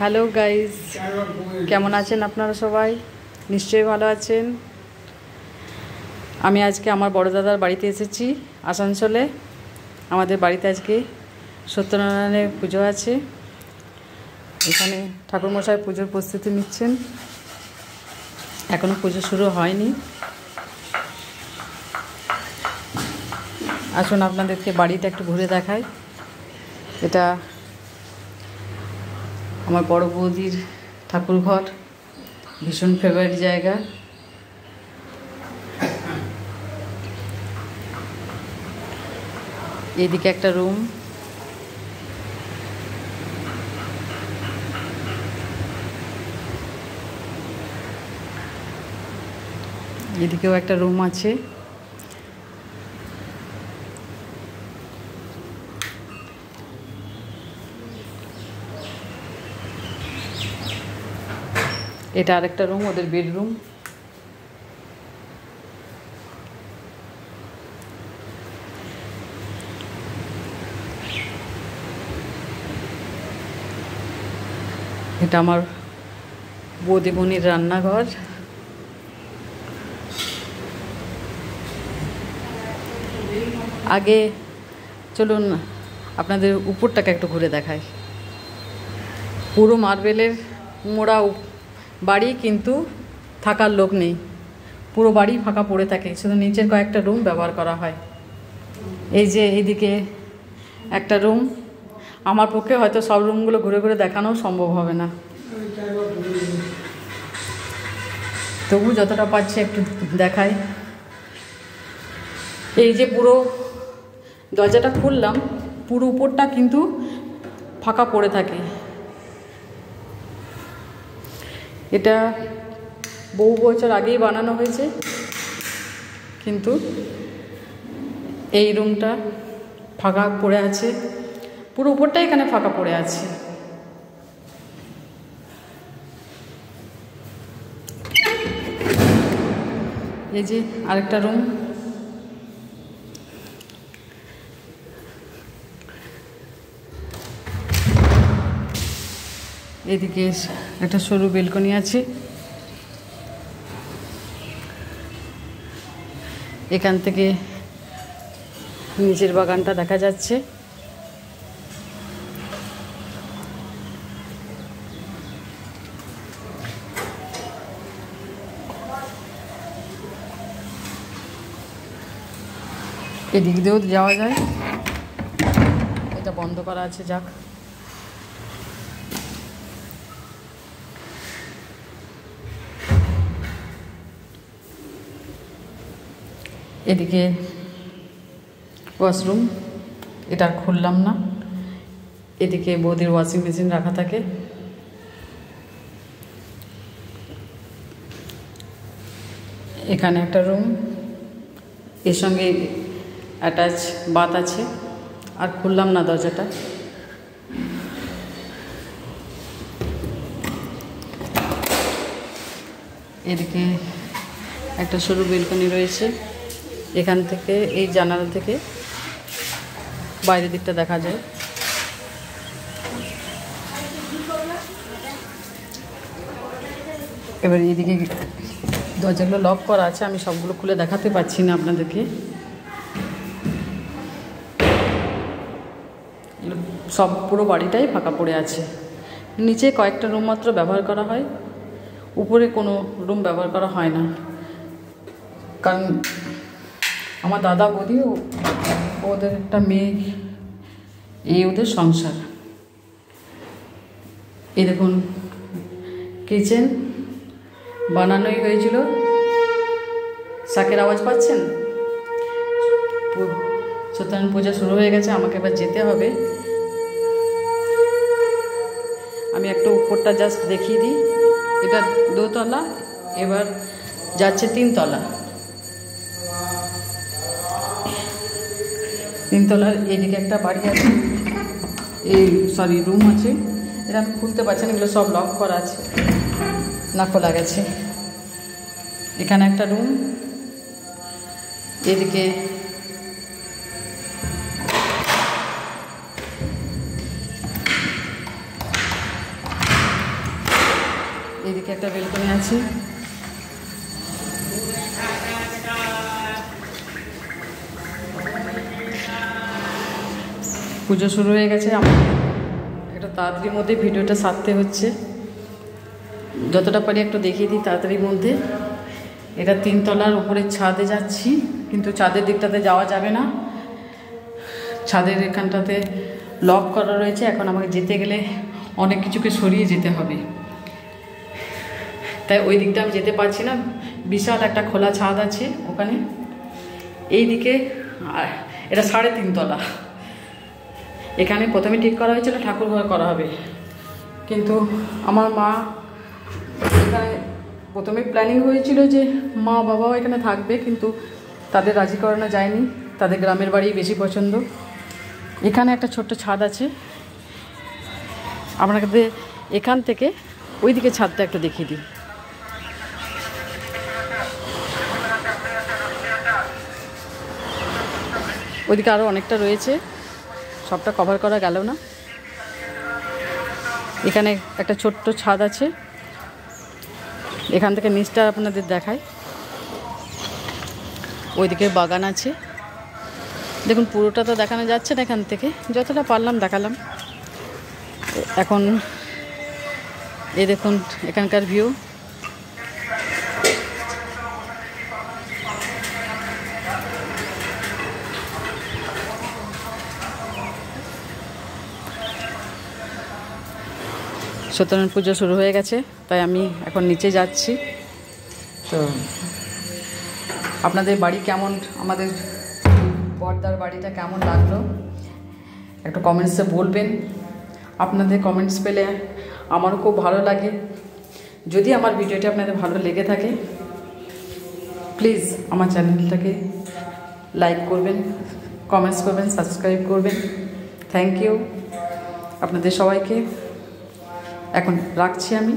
Hello guys, কেমন আছেন আপনারা? সবাই নিশ্চয়ই ভালো আছেন। আমি আজকে আমার বড় দাদার বাড়িতে এসেছি আসানসোলে। আমাদের বাড়িতে আজকে সত্যনারায়ণের পুজো আছে। এখানে ঠাকুরমশাই পুজোর প্রস্তুতি নিচ্ছেন। এখনও পুজো শুরু হয়নি। আসুন আপনাদেরকে বাড়িটা একটু ঘুরে দেখাই। এটা আমার বড় বৌদির ঠাকুর ঘর, ভীষণ ফেভারিট জায়গা। এদিকে একটা রুম, এদিকেও একটা রুম আছে। এটা আরেকটা রুম, ওদের বেডরুম। এটা আমার বৌদি বোনের রান্নাঘর। আগে চলুন আপনাদের উপরটাকে একটু ঘুরে দেখাই। পুরো মার্বেলের মোড়া বাড়ি, কিন্তু থাকার লোক নেই। পুরো বাড়ি ফাঁকা পড়ে থাকে, শুধু নিচের কয়েকটা রুম ব্যবহার করা হয়। এই যে এইদিকে একটা রুম। আমার পক্ষে হয়তো সব রুমগুলো ঘুরে ঘুরে দেখানো সম্ভব হবে না, তবু যতটা পাচ্ছি একটু দেখাই। এই যে পুরো দরজাটা খুললাম, পুরো উপরটা কিন্তু ফাঁকা পড়ে থাকে। এটা বহু বছর আগেই বানানো হয়েছে, কিন্তু এই রুমটা ফাঁকা পড়ে আছে। পুরো উপরটাই এখানে ফাঁকা পড়ে আছে। এই যে আরেকটা রুম। এদিকে একটা সরু বেলকনি আছে। এখান থেকে নিচের বাগানটা দেখা যাচ্ছে। এদিক দিয়েও যাওয়া যায়, এটা বন্ধ করা আছে। যাক, এদিকে ওয়াশরুম, এটা খুললাম না। এদিকে বৌদির ওয়াশিং মেশিন রাখা থাকে। এখানে একটা রুম, এর সঙ্গে অ্যাটাচ বাথ আছে। আর খুললাম না দরজাটা। এদিকে একটা সরু বেলকনি রয়েছে। এখান থেকে, এই জানালা থেকে বাইরের দিকটা দেখা যায়। এবার এইদিকে দরজাগুলো লক করা আছে, আমি সবগুলো খুলে দেখাতে পারছি না আপনাদেরকে। সব পুরো বাড়িটাই ফাঁকা পড়ে আছে। নিচে কয়েকটা রুম মাত্র ব্যবহার করা হয়, উপরে কোনো রুম ব্যবহার করা হয় না। কারণ আমার দাদা বৌদি, ওদের একটা মেয়ে, এই ওদের সংসার। এই দেখুন, কিচেন বানানোই হয়েছিল। শাকের আওয়াজ পাচ্ছেন? সত্যনারায়ণ পূজা শুরু হয়ে গেছে, আমাকে এবার যেতে হবে। আমি একটু উপরটা জাস্ট দেখিয়ে দিই। এটা 2 তলা, এবার যাচ্ছে 3 তলা। 3 তলার এদিকে একটা বাড়ি আছে, রুম আছে। এটা আমি খুলতে পারছি না, এগুলো সব লক করা আছে, না খোলা গেছে। এখানে একটা রুম, এদিকে এদিকে একটা বেলকনি আছে। পুজো শুরু হয়ে গেছে, আমাকে একটা তাড়াতাড়ির মধ্যে ভিডিওটা সারতে হচ্ছে, যতটা পারি একটু দেখিয়ে দিই তাড়াতাড়ির মধ্যে। এটা 3 তলার উপরে ছাদে যাচ্ছি, কিন্তু ছাদের দিকটাতে যাওয়া যাবে না, ছাদের এখানটাতে লক করা রয়েছে। এখন আমাকে যেতে গেলে অনেক কিছুকে সরিয়ে যেতে হবে, তাই ওই দিকটা আমি যেতে পারছি না। বিশাল একটা খোলা ছাদ আছে ওখানে, এই দিকে। আর এটা 3.5 তলা। এখানে প্রথমে ঠিক করা হয়েছিল ঠাকুর ঘর করা হবে, কিন্তু আমার মা এখানে প্রথমে প্ল্যানিং হয়েছিল যে মা বাবাও এখানে থাকবে, কিন্তু তাদের রাজি করানো যায়নি, তাদের গ্রামের বাড়ি বেশি পছন্দ। এখানে একটা ছোট্ট ছাদ আছে, আপনাদের এখান থেকে ওই দিকে ছাদটা একটু দেখিয়ে দিই। ওইদিকে আরও অনেকটা রয়েছে, সবটা কভার করা গেল না। এখানে একটা ছোট্ট ছাদ আছে, এখান থেকে নিচটা আপনাদের দেখায়। ওইদিকে বাগান আছে, দেখুন পুরোটা তো দেখানো যাচ্ছে না, এখান থেকে যতটা পারলাম দেখালাম। এখন এই দেখুন এখানকার ভিউ। সত্যনারায়ণ পুজো শুরু হয়ে গেছে, তাই আমি এখন নিচে যাচ্ছি। তো আপনাদের বাড়ি কেমন, আমাদের বড়দার বাড়িটা কেমন লাগলো একটু কমেন্টসে বলবেন। আপনাদের কমেন্টস পেলে আমারও খুব ভালো লাগে। যদি আমার ভিডিওটি আপনাদের ভালো লেগে থাকে, প্লিজ আমার চ্যানেলটাকে লাইক করবেন, কমেন্টস করবেন, সাবস্ক্রাইব করবেন। থ্যাংক ইউ আপনাদের সবাইকে। এখন রাখছি আমি।